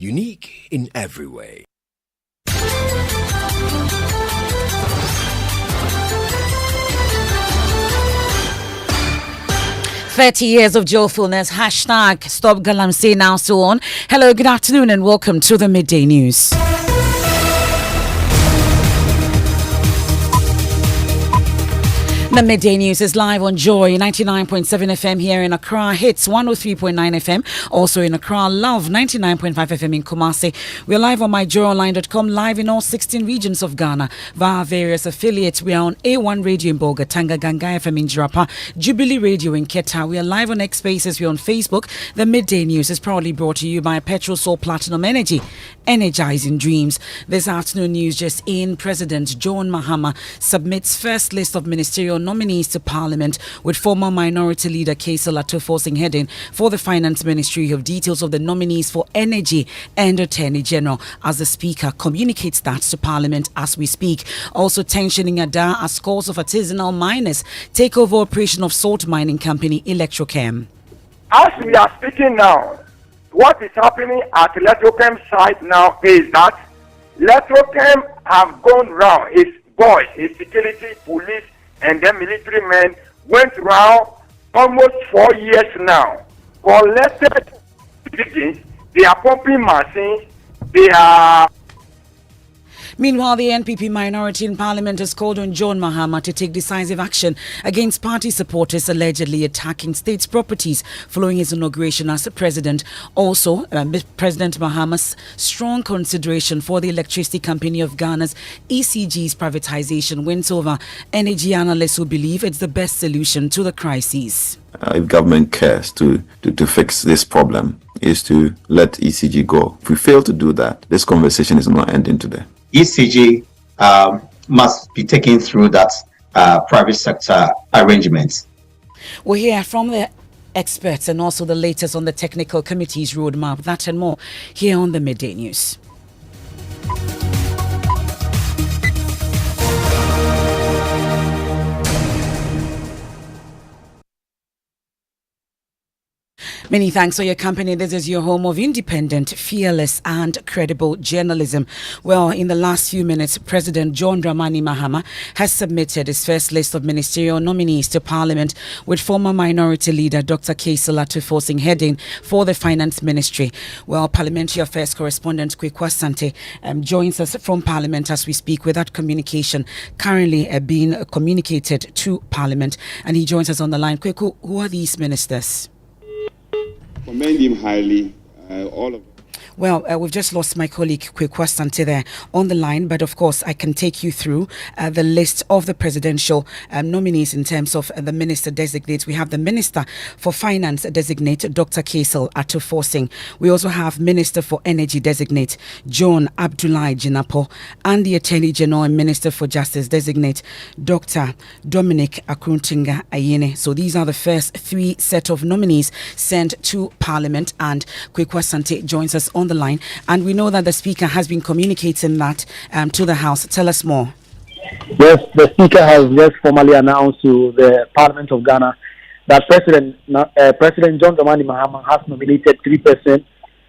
Unique in every way. 30 years of joyfulness. Hashtag Stop Galamsey now so on. Hello, good afternoon and welcome to the Midday News. The Midday News is live on Joy 99.7 FM here in Accra, Hits 103.9 FM, also in Accra, Love 99.5 FM in Kumasi. We're live on myjoyonline.com, live in all 16 regions of Ghana via various affiliates. We are on A1 Radio in Boga, Tanga Ganga FM in Jirapa, Jubilee Radio in Keta. We are live on X Spaces. We're on Facebook. The Midday News is proudly brought to you by Petrol Soul Platinum Energy, energizing dreams. This afternoon news just in, President John Mahama submits first list of ministerial nominees to Parliament, with former Minority Leader Kaisel Atuforcing heading for the Finance Ministry. Of details of the nominees for Energy and Attorney General as the Speaker communicates that to Parliament as we speak. Also, tension in Ada as scores of artisanal miners take over operation of salt mining company Electrochem. As we are speaking now, what is happening at Electrochem site now is that Electrochem have gone round. Its boys, its security, police, and then military men went round almost 4 years now. Collected citizens, they are pumping machines, they are. Meanwhile, the NPP minority in Parliament has called on John Mahama to take decisive action against party supporters allegedly attacking state's properties following his inauguration as president. Also, President Mahama's strong consideration for the Electricity Company of Ghana's ECG's privatization wins over energy analysts who believe it's the best solution to the crisis. If government cares to fix this problem, is to let ECG go. If we fail to do that, this conversation is not ending today. ECG must be taken through that private sector arrangements. We'll hear from the experts and also the latest on the technical committee's roadmap. That and more here on the Midday News. Many thanks for your company. This is your home of independent, fearless and credible journalism. Well, in the last few minutes, President John Dramani Mahama has submitted his first list of ministerial nominees to Parliament, with former Minority Leader Dr. Kaisel Atuforcing heading for the Finance Ministry. Well, Parliamentary Affairs Correspondent Kwekwa Sante joins us from Parliament as we speak, with that communication currently being communicated to Parliament. And he joins us on the line. Kweku, who are these ministers? Commend him highly, all of. Well, we've just lost my colleague Kwekwa Sante there on the line, but of course I can take you through the list of the presidential nominees in terms of the minister designates. We have the Minister for Finance designate, Dr. Kaisel Atuforcing. We also have Minister for Energy designate, John Abdullahi Jinapo, and the Attorney General and Minister for Justice designate, Dr. Dominic Akruntinga Ayene. So these are the first three set of nominees sent to Parliament, and Kwekwa Sante joins us on the line, and we know that the Speaker has been communicating that to the House. Tell us more. Yes, the Speaker has just formally announced to the Parliament of Ghana that President John Dramani Mahama has nominated 3%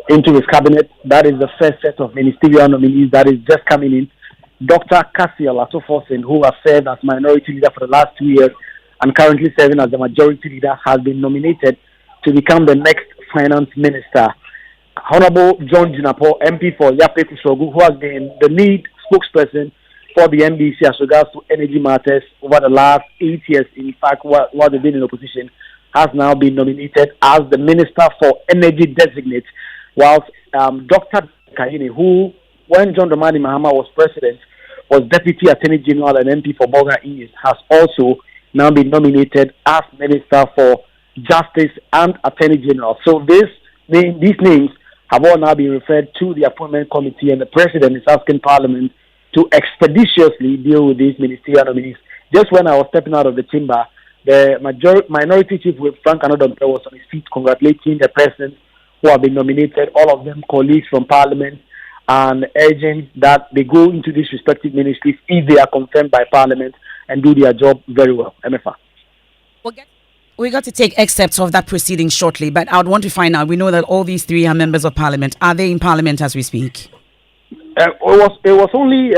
into his cabinet. That is the first set of ministerial nominees that is just coming in. Dr. Kaisel Atuforcing, who has served as Minority Leader for the last 2 years and currently serving as the Majority Leader, has been nominated to become the next Finance Minister. Honorable John Jinapo, MP for Yape Kusogu, who has been the lead spokesperson for the MDC as regards to energy matters over the last 8 years, in fact, while they've been in opposition, has now been nominated as the Minister for Energy designate, whilst Dr. Kayine, who, when John Dramani Mahama was president, was Deputy Attorney General and MP for Boga East, has also now been nominated as Minister for Justice and Attorney General. So these names have all now been referred to the appointment committee, and the President is asking Parliament to expeditiously deal with these ministerial nominees. Just when I was stepping out of the chamber, the Minority Chief Whip Frank Anodompe was on his feet congratulating the persons who have been nominated, all of them colleagues from Parliament, and urging that they go into these respective ministries if they are confirmed by Parliament and do their job very well. Emefa. We got to take excerpts of that proceeding shortly, but I would want to find out. We know that all these three are members of Parliament. Are they in Parliament as we speak? It was only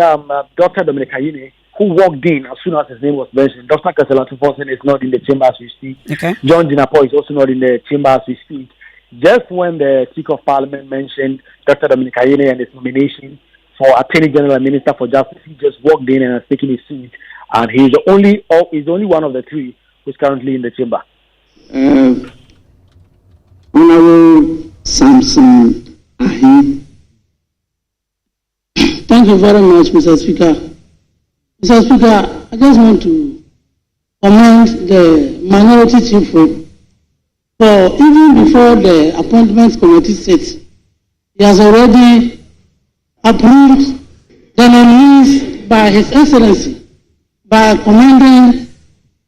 Dr. Dominic Ayine who walked in as soon as his name was mentioned. Dr. Kasela is not in the chamber as we speak. Okay. John Dinapo is also not in the chamber as we speak. Just when the Speaker of Parliament mentioned Dr. Dominic Ayine and his nomination for Attorney General and Minister for Justice, he just walked in and has taken his seat, and he's the only one of the three who's currently in the chamber. Honorable Samson Ahi. Thank you very much, Mr. Speaker. Mr. Speaker, I just want to commend the minority chief whip for even before the appointments committee sits, he has already approved the nominees by His Excellency by commending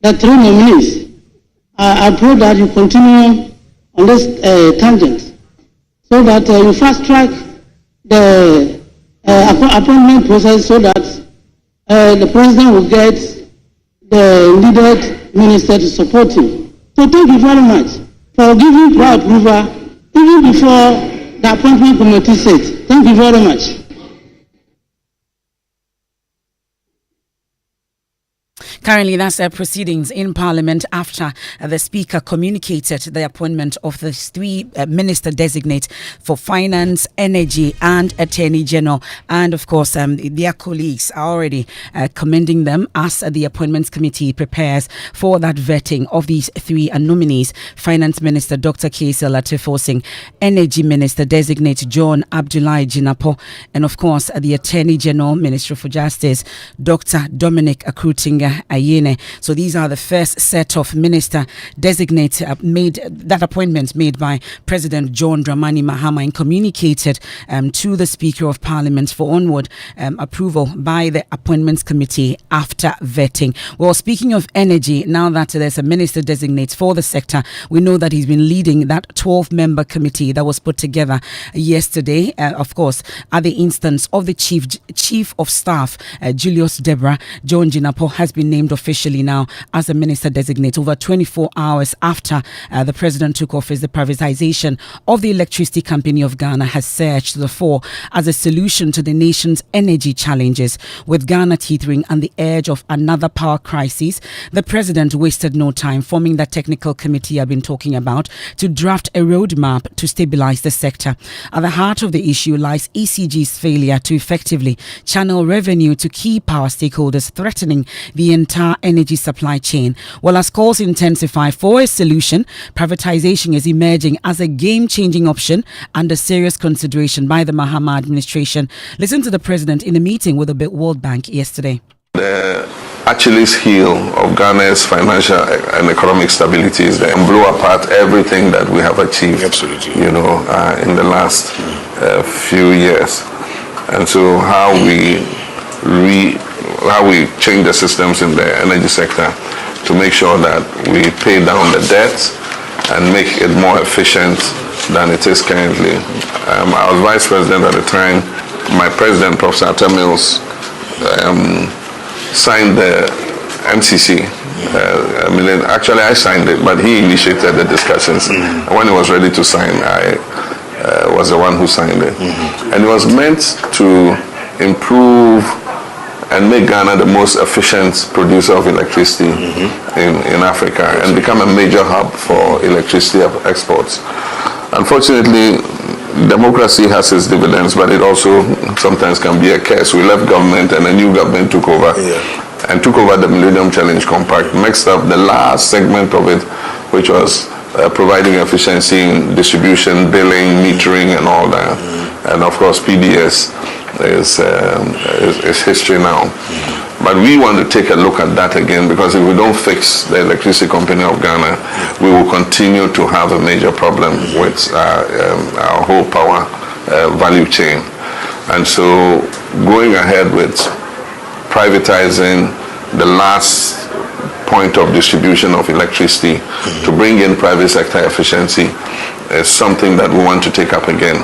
the three nominees. I pray that you continue on this tangent so that you fast track the appointment process so that the president will get the needed minister to support him. So thank you very much for giving prior approval even before the appointment committee sits. Thank you very much. Currently, that's proceedings in Parliament after the Speaker communicated the appointment of the three minister designate for Finance, Energy and Attorney General. And of course, their colleagues are already commending them as the Appointments Committee prepares for that vetting of these three nominees. Finance Minister Dr. Kaysel Latifosing, Energy Minister designate John Abdullahi Jinapo, and of course, the Attorney General, Minister for Justice, Dr. Dominic Akrutinga Ayine. So these are the first set of minister designates made by President John Dramani Mahama and communicated to the Speaker of Parliament for onward approval by the Appointments Committee after vetting. Well, speaking of energy, now that there's a minister designate for the sector, we know that he's been leading that 12-member committee that was put together yesterday, of course, at the instance of the Chief of Staff, Julius Deborah. John Jinapo has been named officially now as a minister designate over 24 hours after the president took office. The privatization of the Electricity Company of Ghana has surged to the fore as a solution to the nation's energy challenges. With Ghana teetering on the edge of another power crisis, the president wasted no time forming that technical committee I've been talking about to draft a roadmap to stabilize the sector. At the heart of the issue lies ECG's failure to effectively channel revenue to key power stakeholders, threatening the entire energy supply chain. Well, as calls intensify for a solution, privatization is emerging as a game-changing option under serious consideration by the Mahama administration. Listen to the president in a meeting with the World Bank yesterday. The Achilles heel of Ghana's financial and economic stability is that and blow apart everything that we have achieved, Absolutely. in the last few years. And so how we change the systems in the energy sector to make sure that we pay down the debt and make it more efficient than it is currently. I was vice president at the time. My president, Professor Atta Mills, signed the MCC. Actually, I signed it, but he initiated the discussions. And when he was ready to sign, I was the one who signed it. And it was meant to improve and make Ghana the most efficient producer of electricity in Africa and become a major hub for electricity exports. Unfortunately, democracy has its dividends, but it also sometimes can be a curse. We left government and a new government took over and took over the Millennium Challenge Compact, mixed up the last segment of it, which was providing efficiency in distribution, billing, metering, and all that. And of course, PDS is history now. But we want to take a look at that again, because if we don't fix the Electricity Company of Ghana, we will continue to have a major problem with our whole power value chain. And so going ahead with privatizing the last point of distribution of electricity to bring in private sector efficiency is something that we want to take up again.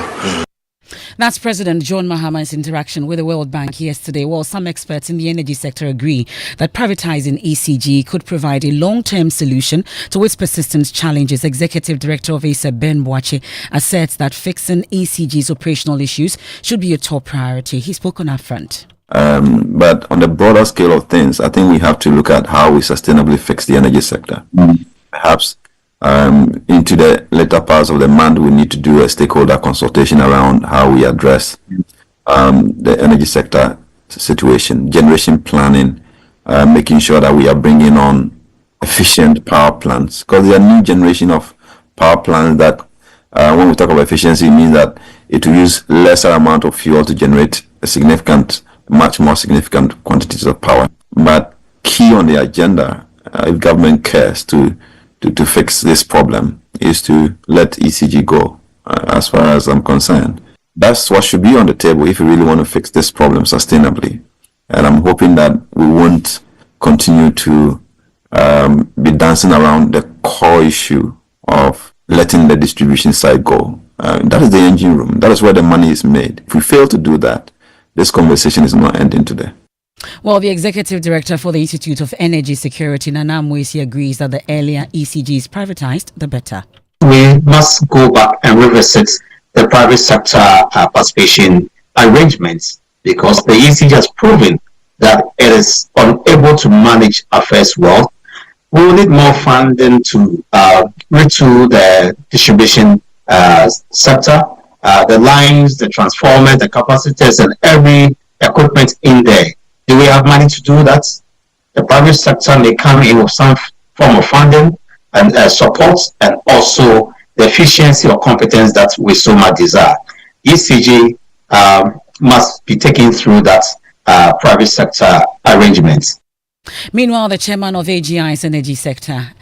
That's President John Mahama's interaction with the World Bank yesterday. Well, some experts in the energy sector agree that privatizing ECG could provide a long-term solution to its persistent challenges. Executive Director of ASA, Ben Boache, asserts that fixing ECG's operational issues should be a top priority. He spoke on that front. But on the broader scale of things, I think we have to look at how we sustainably fix the energy sector. Perhaps into the later parts of the month, we need to do a stakeholder consultation around how we address the energy sector situation, generation planning, making sure that we are bringing on efficient power plants, because there are new generation of power plants that when we talk about efficiency, it means that it will use lesser amount of fuel to generate much more significant quantities of power. But key on the agenda, if government cares to fix this problem, is to let ECG go, as far as I'm concerned. That's what should be on the table if we really want to fix this problem sustainably. And I'm hoping that we won't continue to be dancing around the core issue of letting the distribution side go. That is the engine room. That is where the money is made. If we fail to do that, this conversation is not ending today. Well, the Executive Director for the Institute of Energy Security, Nana Mwesi, agrees that the earlier ECG is privatized, the better. We must go back and revisit the private sector participation arrangements, because the ECG has proven that it is unable to manage affairs well. We will need more funding to retool the distribution sector, the lines, the transformers, the capacitors, and every equipment in there. Do we have money to do that? The private sector may come in with some form of funding and support, and also the efficiency or competence that we so much desire. ECG must be taken through that private sector arrangements. Meanwhile, the chairman of AGI's energy sector,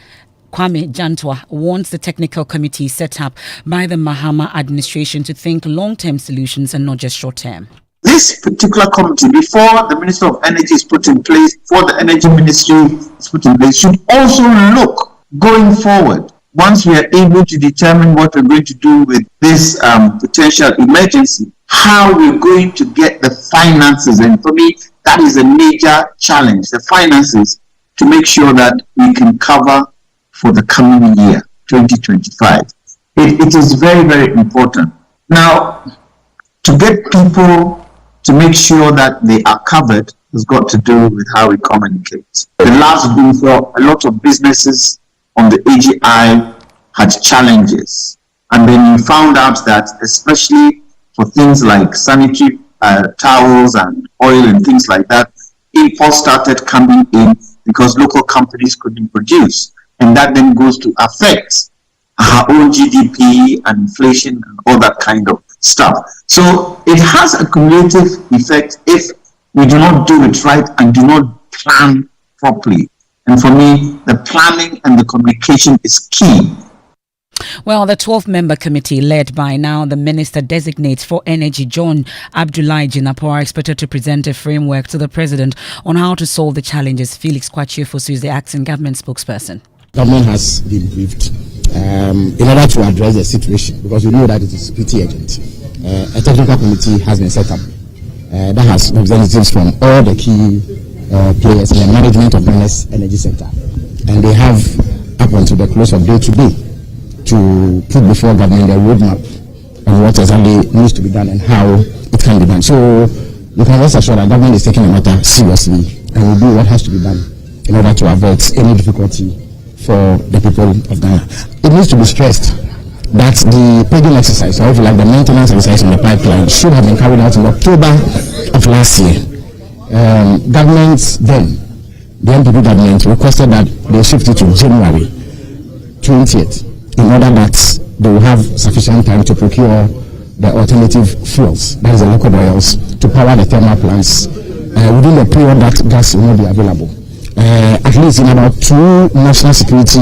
Kwame Jantwa, wants the technical committee set up by the Mahama administration to think long-term solutions and not just short-term. This particular committee, before the Minister of Energy is put in place, before the Energy Ministry is put in place, should also look going forward. Once we are able to determine what we're going to do with this potential emergency, how we're going to get the finances. And for me, that is a major challenge, the finances, to make sure that we can cover for the coming year, 2025. It is very, very important. Now, to get people to make sure that they are covered has got to do with how we communicate. The last before, a lot of businesses on the AGI had challenges. And then you found out that, especially for things like sanitary towels and oil and things like that, imports started coming in because local companies couldn't produce. And that then goes to affect our own GDP and inflation and all that kind of stuff. So it has a cumulative effect if we do not do it right and do not plan properly. And for me, the planning and the communication is key. Well, the 12-member committee, led by now the Minister Designate for Energy, John Abdullahi Jinapor, are expected to present a framework to the President on how to solve the challenges. Felix Kwachiofosu is the acting government spokesperson. Government has been briefed in order to address the situation, because we know that it is pretty urgent. A technical committee has been set up that has representatives from all the key players in the management of the energy sector, and they have up until the close of day today to put before government a roadmap on what exactly needs to be done and how it can be done. So you can rest assured that government is taking the matter seriously and will do what has to be done in order to avoid any difficulty for the people of Ghana. It needs to be stressed that the pegging exercise, or if you like, the maintenance exercise on the pipeline, should have been carried out in October of last year. Government then, the NPP government, requested that they shift it to January 20th in order that they will have sufficient time to procure the alternative fuels, that is the liquid oils, to power the thermal plants within the period that gas will not be available. At least in about 2 national security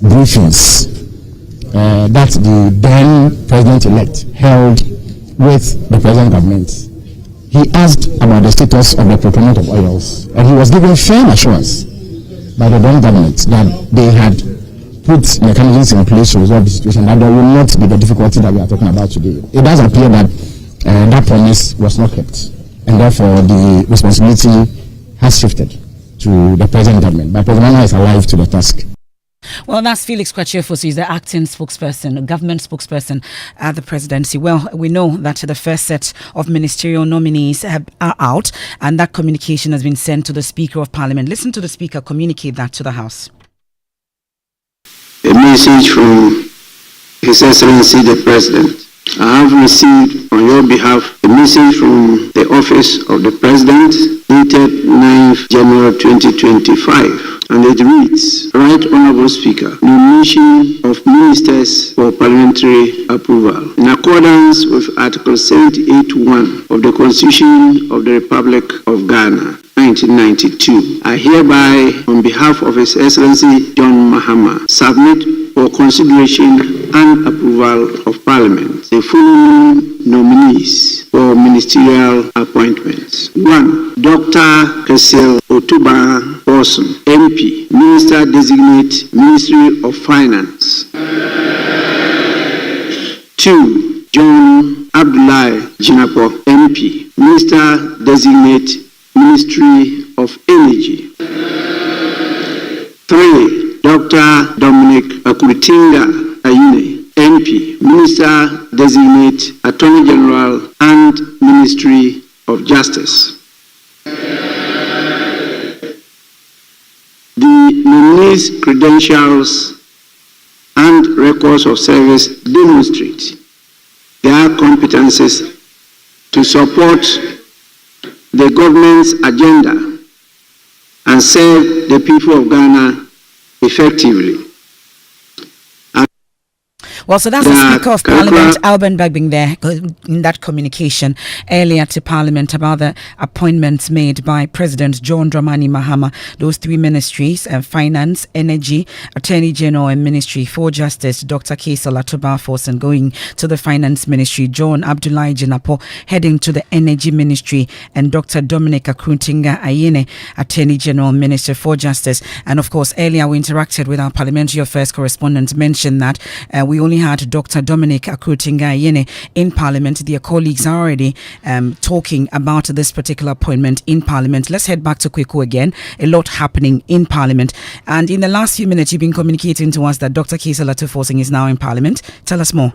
briefings that the then president-elect held with the present government, he asked about the status of the procurement of oils, and he was given firm assurance by the then government that they had put mechanisms in place to resolve the situation, that there will not be the difficulty that we are talking about today. It does appear that that promise was not kept, and therefore the responsibility has shifted to the present government. But President Nana is alive to the task. Well, that's Felix Kwachiefosu, is the acting spokesperson, government spokesperson at the presidency. Well, we know that the first set of ministerial nominees are out, and that communication has been sent to the Speaker of Parliament. Listen to the Speaker communicate that to the House. A message from His Excellency the President. I have received on your behalf a message from the Office of the President dated 9th January 2025. And it reads, Right Honourable Speaker, nomination of ministers for parliamentary approval. In accordance with Article 78(1) of the Constitution of the Republic of Ghana, 1992, I hereby, on behalf of His Excellency John Mahama, submit for consideration and approval of Parliament the following nominees for ministerial appointments. 1. Dr. Kesil Otuba Orson, MP, Minister Designate, Ministry of Finance. 2. John Abdullahi Jinapo, MP, Minister Designate, Ministry of Energy. 3. Dr. Dominic Akuritinga Ayine, MP, Minister Designate, Attorney General and Ministry of Justice. The nominees' credentials and records of service demonstrate their competences to support the government's agenda and serve the people of Ghana effectively. Well, so that's the Speaker of Parliament, Alban Bagbing, there in that communication earlier to Parliament about the appointments made by President John Dramani Mahama. Those three ministries, Finance, Energy, Attorney General and Ministry for Justice, Dr. Kesil Otuba Orson going to the Finance Ministry, John Abdullahi Jinapo heading to the Energy Ministry, and Dr. Dominic Akuritinga Ayine, Attorney General, Minister for Justice. And of course, earlier we interacted with our Parliamentary Affairs correspondent, mentioned that we only had Dr. Dominic Akuritinga Ayine in Parliament. Their colleagues are already talking about this particular appointment in Parliament. Let's head back to Kweku again. A lot happening in Parliament. And in the last few minutes, you've been communicating to us that Dr. Kesil Otuba Orson is now in Parliament. Tell us more.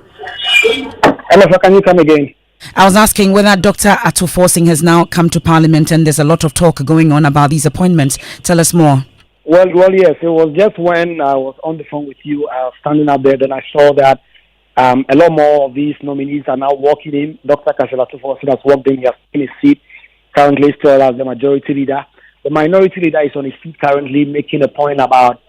Emefa, can you come again? I was asking whether Dr. Otuba Orson has now come to Parliament, and there's a lot of talk going on about these appointments. Tell us more. Well, yes. It was just when I was on the phone with you, standing up there, then I saw that a lot more of these nominees are now walking in. Dr. Kesil Otuba Orson has walked in. He has in his seat, currently still as the majority leader. The minority leader is on his seat currently, making a point about,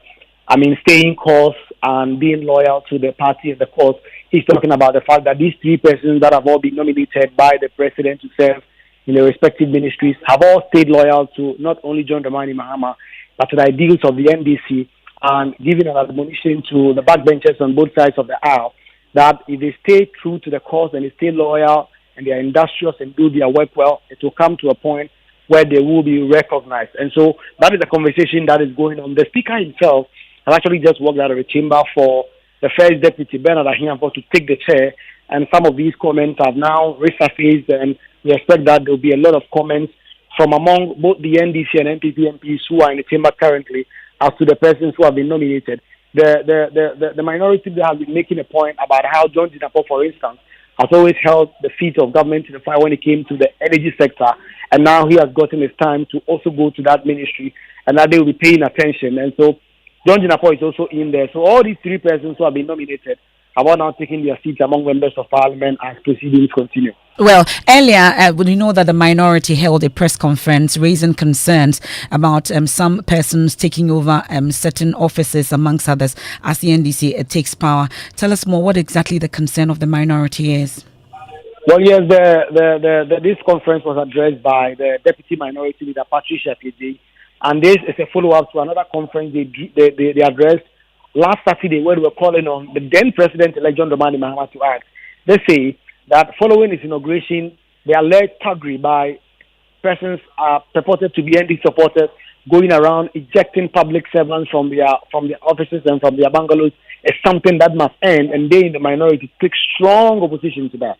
staying course and being loyal to the party and the cause. He's talking about the fact that these three persons that have all been nominated by the president to serve in their respective ministries have all stayed loyal to not only John Dramani Mahama, but to the ideals of the NDC, and giving an admonition to the backbenchers on both sides of the aisle that if they stay true to the cause and they stay loyal and they are industrious and do their work well, it will come to a point where they will be recognized. And so that is the conversation that is going on. The Speaker himself has actually just walked out of the chamber for the First Deputy, Bernard Ahiambo, to take the chair, and some of these comments have now resurfaced, and we expect that there will be a lot of comments from among both the NDC and NPP MPs who are in the chamber currently as to the persons who have been nominated. The minority has been making a point about how John Jinapo, for instance, has always held the feet of government to the fire when it came to the energy sector, and now he has gotten his time to also go to that ministry, and that they will be paying attention. And so John Jinapo is also in there. So all these three persons who have been nominated have all now taken their seats among members of Parliament as proceedings continue. Well, earlier, we know that the minority held a press conference raising concerns about some persons taking over certain offices, amongst others, as the NDC takes power. Tell us more what exactly the concern of the minority is. Well, yes, this conference was addressed by the Deputy Minority Leader, Patricia Pede, and this is a follow-up to another conference they addressed last Saturday, where they were calling on the then President-elect John Dramani Mahama to act. They say that following his inauguration, the alleged thuggery by persons purported to be NDC supporters going around ejecting public servants from their offices and from their bungalows is something that must end, and they in the minority take strong opposition to that.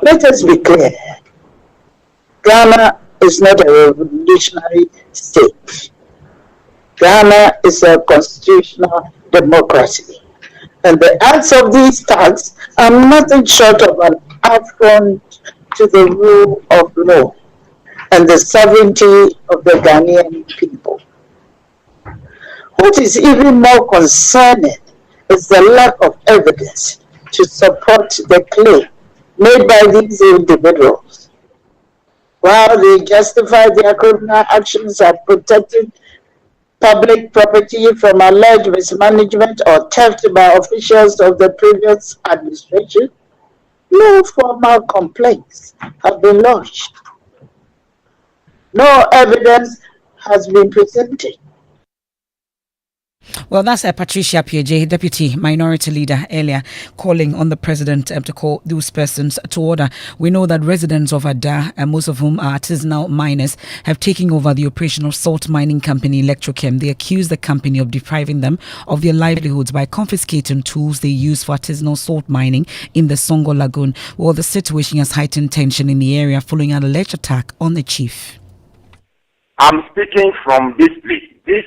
Let us be clear. Ghana is not a revolutionary state. Ghana is a constitutional democracy. And the acts of these thugs are nothing short of an affront to the rule of law and the sovereignty of the Ghanaian people. What is even more concerning is the lack of evidence to support the claim made by these individuals. While they justify their criminal actions as protecting public property from alleged mismanagement or theft by officials of the previous administration, no formal complaints have been lodged. No evidence has been presented. Well, that's Patricia PJ, Deputy Minority Leader, earlier calling on the President to call those persons to order. We know that residents of Ada, most of whom are artisanal miners, have taken over the operational salt mining company Electrochem. They accuse the company of depriving them of their livelihoods by confiscating tools they use for artisanal salt mining in the Songo Lagoon. Well, the situation has heightened tension in the area following an alleged attack on the chief. I'm speaking from this place. It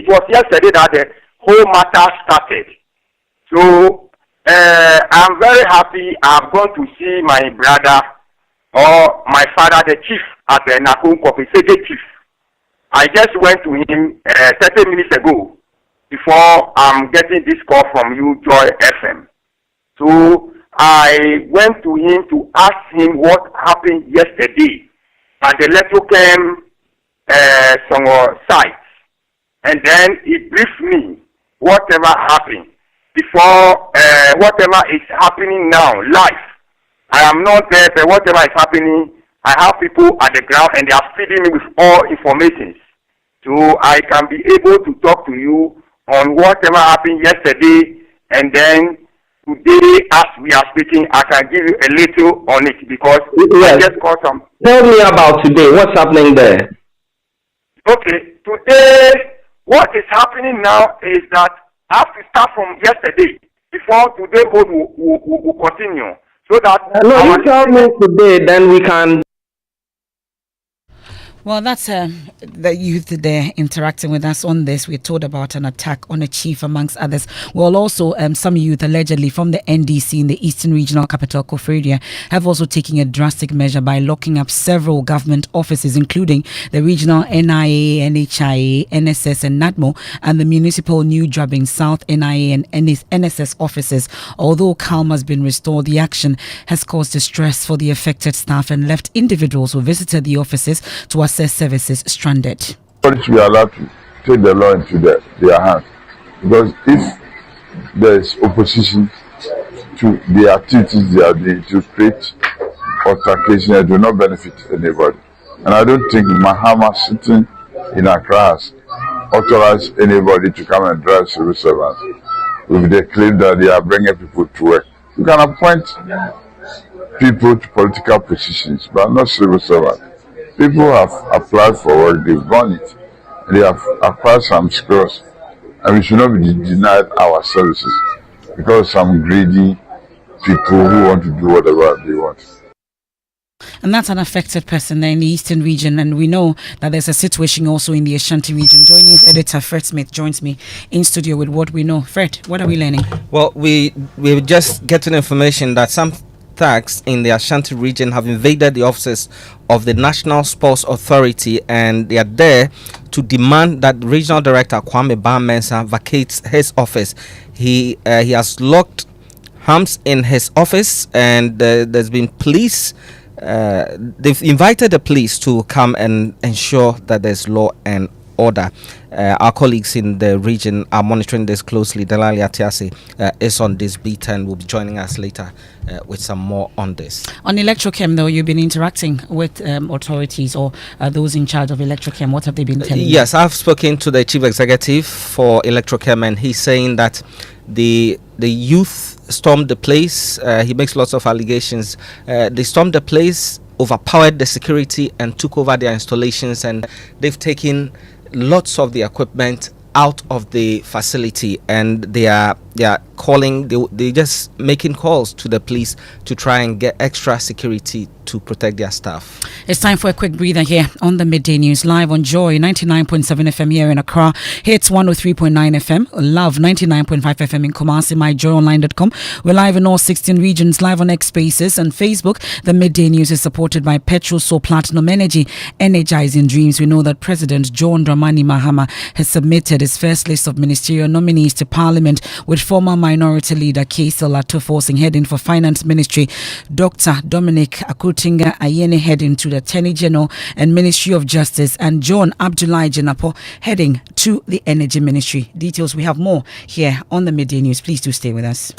was yesterday that the whole matter started. So I'm very happy. I'm going to see my brother or my father, the chief at the Nakun Coffee, chief. I just went to him 30 minutes ago before I'm getting this call from you, Joy FM. So I went to him to ask him what happened yesterday at the Electrochem site. And then he briefed me whatever happened before whatever is happening now live. I am not there, but whatever is happening, I have people at the ground and they are feeding me with all information. So I can be able to talk to you on whatever happened yesterday, and then today as we are speaking, I can give you a little on it because I just got some. Tell me about today. What's happening there? Okay, today what is happening now is that I have to start from yesterday before today will continue. So that no, you tell me today, then we can. Well, that's the youth there interacting with us on this. We're told about an attack on a chief, amongst others. Well, also, some youth allegedly from the NDC in the Eastern Regional Capital, Koforidua, have also taken a drastic measure by locking up several government offices, including the regional NIA, NHIA, NSS, and NADMO, and the municipal New Drubbing South NIA and NSS offices. Although calm has been restored, the action has caused distress for the affected staff and left individuals who visited the offices to access services stranded. Nobody should be allowed to take the law into their hands, because if there is opposition to the activities they are doing to create altercation, it will not benefit anybody. And I don't think Mahama sitting in Accra has authorized anybody to come and drive civil servants with the claim that they are bringing people to work. You can appoint people to political positions, but not civil servants. People have applied for work, they've done it, and they have acquired some skills, and we should not be denied our services because some greedy people who want to do whatever they want. And that's an affected person there in the Eastern region, and we know that there's a situation also in the Ashanti region. Joining us, editor Fred Smith joins me in studio with what we know. Fred, what are we learning? Well, we're just getting information that some thugs in the Ashanti region have invaded the offices of the National Sports Authority, and they are there to demand that Regional Director Kwame Bam-Mensah vacates his office. He has locked arms in his office, and there's been police. They've invited the police to come and ensure that there's law and order. Our colleagues in the region are monitoring this closely. Delali Atiasi is on this beat and will be joining us later with some more on this. On Electrochem, though, you've been interacting with authorities or those in charge of Electrochem. What have they been telling you? Yes, I've spoken to the chief executive for Electrochem, and he's saying that the youth stormed the place. He makes lots of allegations. They stormed the place, overpowered the security, and took over their installations, and they've taken lots of the equipment out of the facility, and they are calling, they just making calls to the police to try and get extra security to protect their staff. It's time for a quick breather here on the Midday News, live on Joy 99.7 FM here in Accra, Hits 103.9 FM, Love 99.5 FM in Kumasi, myjoyonline.com. We're live in all 16 regions, live on X Spaces and Facebook. The Midday News is supported by Petrosol Platinum Energy, energizing dreams. We know that President John Dramani Mahama has submitted his first list of ministerial nominees to Parliament, with former Minority Leader Kaisel Atto heading for Finance Ministry, Dr. Dominic Akutinga Ayene heading to the Attorney General and Ministry of Justice, and John Abdullahi Jenapo heading to the Energy Ministry. Details, we have more here on the Midday News. Please do stay with us.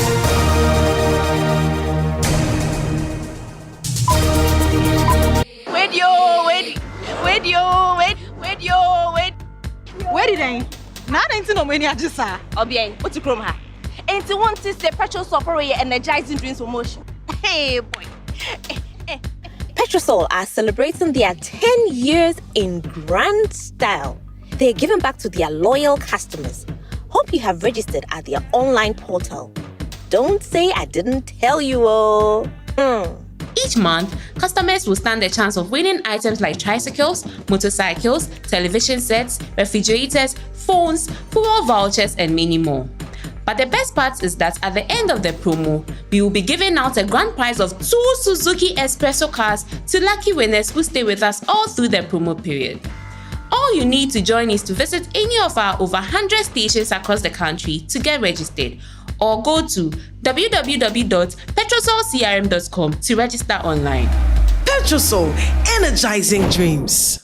Where did I? Now I didn't know many just saw. Obiang, what's your chroma? And to want to say Petrosol for your energizing dreams for motion. Hey boy. Petrosol are celebrating their 10 years in grand style. They're giving back to their loyal customers. Hope you have registered at their online portal. Don't say I didn't tell you. Each month, customers will stand a chance of winning items like tricycles, motorcycles, television sets, refrigerators, phones, fuel vouchers, and many more. But the best part is that at the end of the promo, we will be giving out a grand prize of 2 Suzuki Espresso cars to lucky winners who stay with us all through the promo period. All you need to join is to visit any of our over 100 stations across the country to get registered, or go to www.petrosolcrm.com to register online. Petrosol, energizing dreams.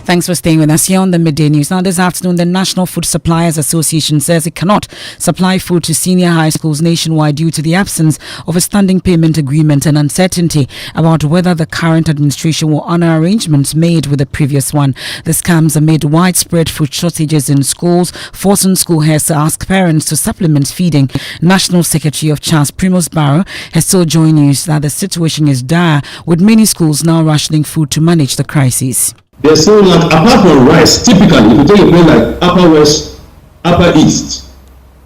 Thanks for staying with us here on the Midday News. Now, this afternoon, the National Food Suppliers Association says it cannot supply food to senior high schools nationwide due to the absence of a standing payment agreement and uncertainty about whether the current administration will honor arrangements made with the previous one. The scams amid widespread food shortages in schools, forcing school heads to ask parents to supplement feeding. National Secretary of CHAS Primus Barrow has told Joy News that the situation is dire, with many schools now rationing food to manage the crisis. There's so like, apart from rice, typically, if you take a place like Upper West, Upper East,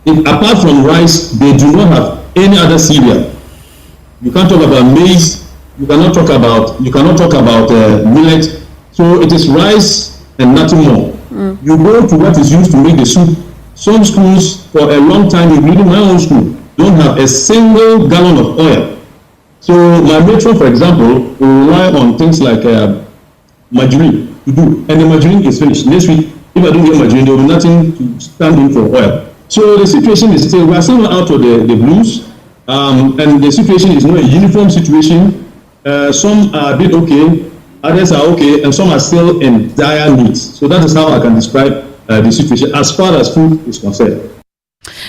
apart from rice, they do not have any other cereal. You can't talk about maize, you cannot talk about millet. So it is rice and nothing more. You go to what is used to make the soup. Some schools, for a long time, including my own school, don't have a single gallon of oil. So my matron, for example, will rely on things like margarine to do, and the margarine is finished. Next week, if I don't get margarine, there will be nothing to stand in for oil. So the situation is still, we are still out of the blues, and the situation is not a uniform situation. Some are a bit okay, others are okay, and some are still in dire needs. So that is how I can describe the situation as far as food is concerned.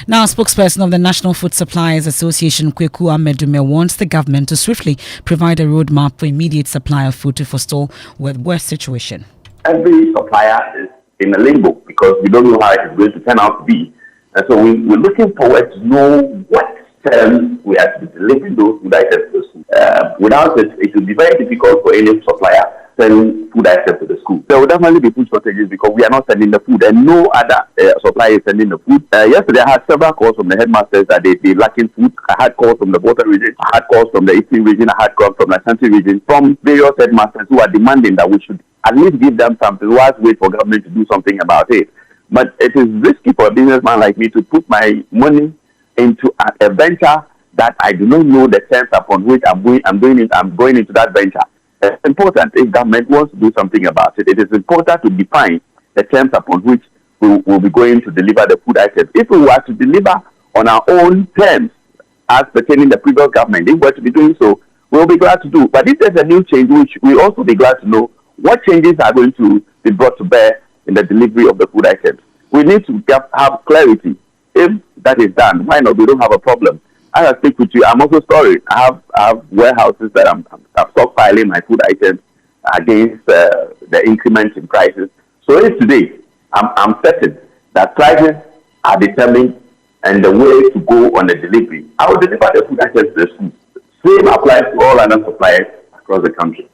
Now, a spokesperson of the National Food Suppliers Association, Kweku Amedume, wants the government to swiftly provide a roadmap for immediate supply of food to forestall the worst situation. Every supplier is in a limbo because we don't know how it is going to turn out to be. And so we're looking forward to know what terms we are to be delivering those food items to the school. Without it, it will be very difficult for any supplier selling food items to the school. There will definitely be food shortages because we are not sending the food and no other supplier is sending the food. Yesterday I had several calls from the headmasters that they lacking food. I had calls from the Water region, I had calls from the Eastern region, I had calls from the Central region, from various headmasters who are demanding that we should at least give them something whilst wait for government to do something about it. But it is risky for a businessman like me to put my money into a venture that I do not know the terms upon which I'm going into that venture. It's important if government wants to do something about it. It is important to define the terms upon which we will be going to deliver the food items. If we were to deliver on our own terms as pertaining the previous government, if we were to be doing so, we'll be glad to do. But if there's a new change, which we'll also be glad to know what changes are going to be brought to bear in the delivery of the food items. We need to have clarity. If that is done, why not? We don't have a problem. As I speak with you, I'm also sorry. I have warehouses that I'm stockpiling my food items against the increment in prices. So if today I'm certain that prices are determined and the way to go on the delivery, I will deliver the food items to the school. Same applies to all other suppliers across the country.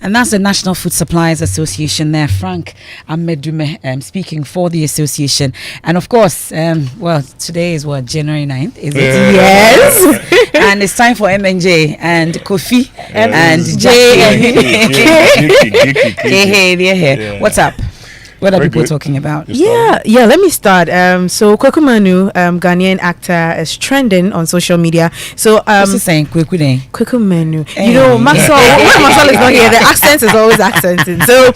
And that's the National Food Suppliers Association there, Frank Amedume, speaking for the association. And of course, today is January 9th, is it? Yes. And it's time for MNJ and Kofi and Jay. What's up? What are people talking about? Yeah, let me start. So Kweku Manu, Ghanaian actor, is trending on social media. So what's he saying? Kweku Manu. You know, Maxwell, when Maxwell is not here, the accent is always accenting. So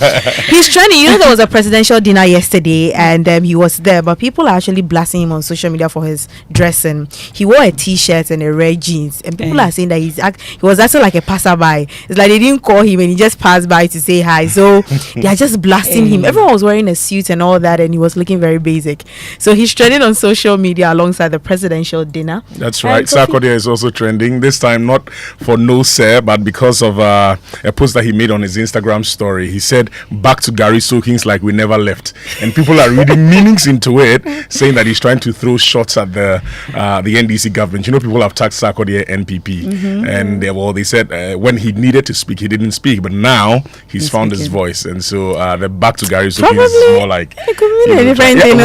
he's trending. You know, there was a presidential dinner yesterday and he was there, but people are actually blasting him on social media for his dressing. He wore a t-shirt and a red jeans, and people are saying that he was acting like a passerby. It's like they didn't call him and he just passed by to say hi. So they are just blasting him. Everyone was wearing a suit and all that, and he was looking very basic. So he's trending on social media alongside the presidential dinner. That's right. Sarkodie is also trending, this time not for no sir, but because of a post that he made on his Instagram story. He said, "Back to Gary Soakings like we never left," and people are reading meanings into it, saying that he's trying to throw shots at the NDC government. You know, people have tagged Sarkodie NPP, and they said when he needed to speak, he didn't speak, but now he's found his voice, and so the back to Gary Soakings is more like it could mean a different thing, we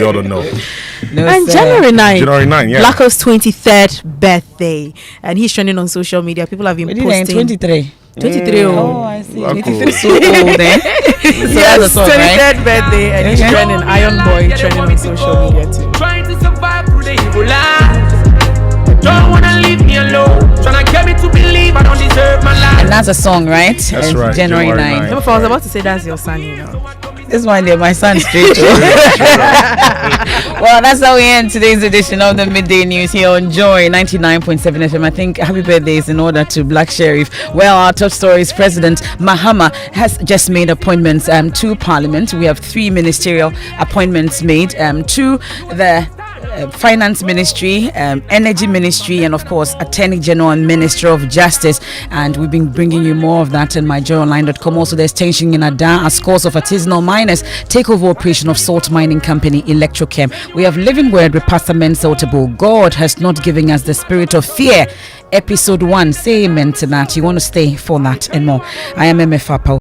all don't know. And January 9, yeah. Black Ops 23rd birthday, and he's trending on social media. People have been posting 23. 23. Oh, I see. 23 so old, eh? So yes, that's a song, 23rd right? birthday, and he's trending. Iron Boy trending on social media too. Trying to survive through the evil life. Don't wanna leave me alone. Trying to get me to believe I don't deserve my life. And that's a song, right? That's right. January 9th. I was about to say that's your son, you know. This one there, my son straight. Well, that's how we end today's edition of the Midday News here on Joy 99.7 FM. I think happy birthday is in order to Black Sheriff. Well, our top story is President Mahama has just made appointments to Parliament. We have 3 ministerial appointments made to the Finance Ministry, Energy Ministry, and of course Attorney General and Minister of Justice. And we've been bringing you more of that on myjoyonline.com. Also, there's tension in Ada as scores of artisanal miners take over operation of salt mining company Electrochem. We have Living Word with Pastor Mensotable. God has not given us the spirit of fear. Episode 1. Say amen to that. You want to stay for that and more. I am Emefa Apawu.